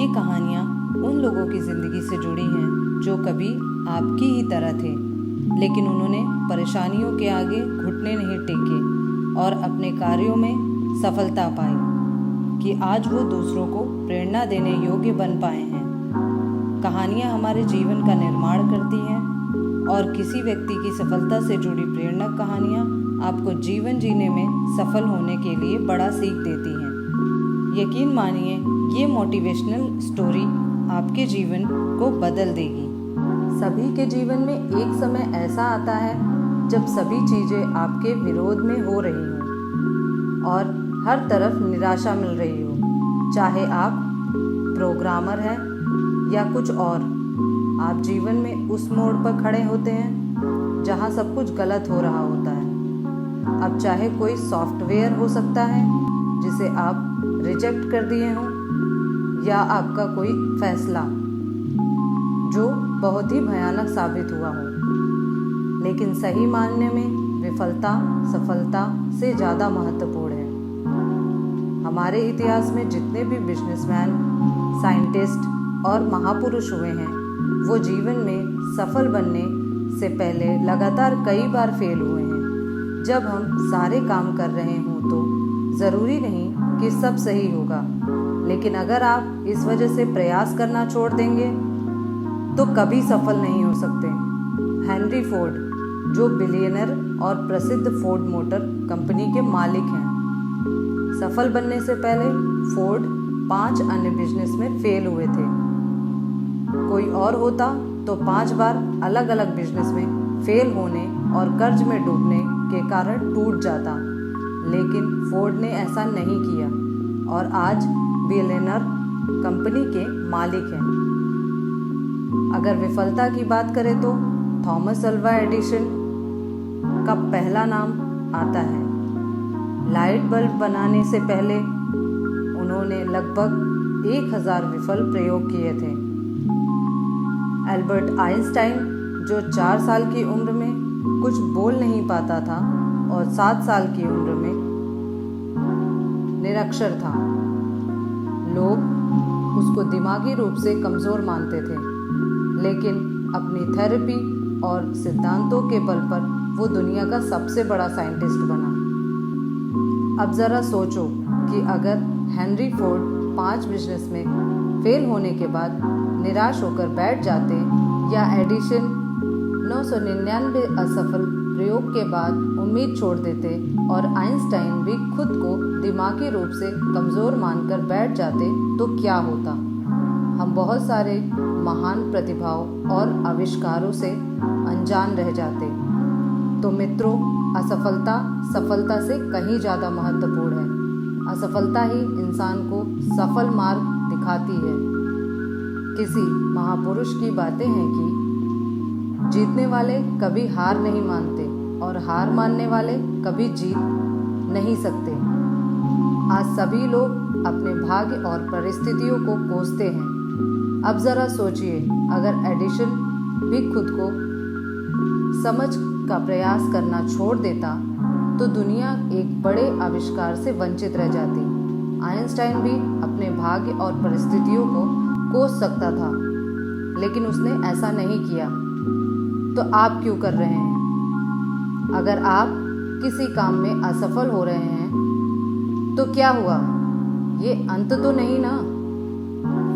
ये कहानियाँ उन लोगों की ज़िंदगी से जुड़ी हैं जो कभी आपकी ही तरह थे, लेकिन उन्होंने परेशानियों के आगे घुटने नहीं टेके और अपने कार्यों में सफलता पाई कि आज वो दूसरों को प्रेरणा देने योग्य बन पाए हैं। कहानियाँ हमारे जीवन का निर्माण करती हैं और किसी व्यक्ति की सफलता से जुड़ी प्रेरक कहानियाँ आपको जीवन जीने में सफल होने के लिए बड़ा सीख देती हैं। यकीन मानिए, ये मोटिवेशनल स्टोरी आपके जीवन को बदल देगी। सभी के जीवन में एक समय ऐसा आता है जब सभी चीज़ें आपके विरोध में हो रही हों और हर तरफ निराशा मिल रही हो। चाहे आप प्रोग्रामर हैं या कुछ और, आप जीवन में उस मोड़ पर खड़े होते हैं जहां सब कुछ गलत हो रहा होता है। अब चाहे कोई सॉफ्टवेयर हो सकता है जिसे आप रिजेक्ट कर दिए हों, या आपका कोई फैसला जो बहुत ही भयानक साबित हुआ हो, लेकिन सही मायने में विफलता सफलता से ज़्यादा महत्वपूर्ण है। हमारे इतिहास में जितने भी बिजनेसमैन, साइंटिस्ट और महापुरुष हुए हैं, वो जीवन में सफल बनने से पहले लगातार कई बार फेल हुए हैं। जब हम सारे काम कर रहे हों तो ज़रूरी नहीं कि सब सही होगा, लेकिन अगर आप इस वजह से प्रयास करना छोड़ देंगे तो कभी सफल नहीं हो सकते। हेनरी फोर्ड, जो बिलियनर और प्रसिद्ध फोर्ड मोटर कंपनी के मालिक हैं, सफल बनने से पहले फोर्ड 5 अन्य बिजनेस में फेल हुए थे। कोई और होता तो 5 बार अलग अलग बिजनेस में फेल होने और कर्ज में डूबने के कारण टूट जाता, लेकिन फोर्ड ने ऐसा नहीं किया और आज बिलियनर कंपनी के मालिक हैं। अगर विफलता की बात करें तो थॉमस अल्वा एडिसन का पहला नाम आता है। लाइट बल्ब बनाने से पहले उन्होंने लगभग 1000 विफल प्रयोग किए थे। एल्बर्ट आइंस्टाइन, जो 4 साल की उम्र में कुछ बोल नहीं पाता था और 7 साल की उम्र में निरक्षर था, लोग उसको दिमागी रूप से कमज़ोर मानते थे, लेकिन अपनी थेरेपी और सिद्धांतों के बल पर वो दुनिया का सबसे बड़ा साइंटिस्ट बना। अब ज़रा सोचो कि अगर हेनरी फोर्ड 5 बिजनेस में फेल होने के बाद निराश होकर बैठ जाते, या एडिसन 999 असफल प्रयोग के बाद उम्मीद छोड़ देते और आइंस्टाइन भी खुद को दिमागी रूप से कमज़ोर मानकर बैठ जाते, तो क्या होता? हम बहुत सारे महान प्रतिभाओं और आविष्कारों से अनजान रह जाते। तो मित्रों, असफलता सफलता से कहीं ज़्यादा महत्वपूर्ण है। असफलता ही इंसान को सफल मार्ग दिखाती है। किसी महापुरुष की बातें हैं कि जीतने वाले कभी हार नहीं मानते और हार मानने वाले कभी जीत नहीं सकते। आज सभी लोग अपने भाग्य और परिस्थितियों को कोसते हैं। अब ज़रा सोचिए, अगर एडिसन भी खुद को समझ का प्रयास करना छोड़ देता तो दुनिया एक बड़े आविष्कार से वंचित रह जाती। आइंस्टाइन भी अपने भाग्य और परिस्थितियों को कोस सकता था, लेकिन उसने ऐसा नहीं किया। तो आप क्यों कर रहे हैं? अगर आप किसी काम में असफल हो रहे हैं तो क्या हुआ? ये अंत तो नहीं ना।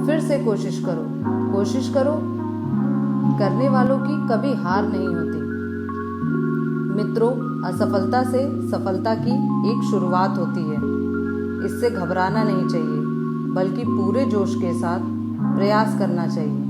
फिर से कोशिश करो। कोशिश करो, करने वालों की कभी हार नहीं होती। मित्रों, असफलता से सफलता की एक शुरुआत होती है। इससे घबराना नहीं चाहिए, बल्कि पूरे जोश के साथ प्रयास करना चाहिए।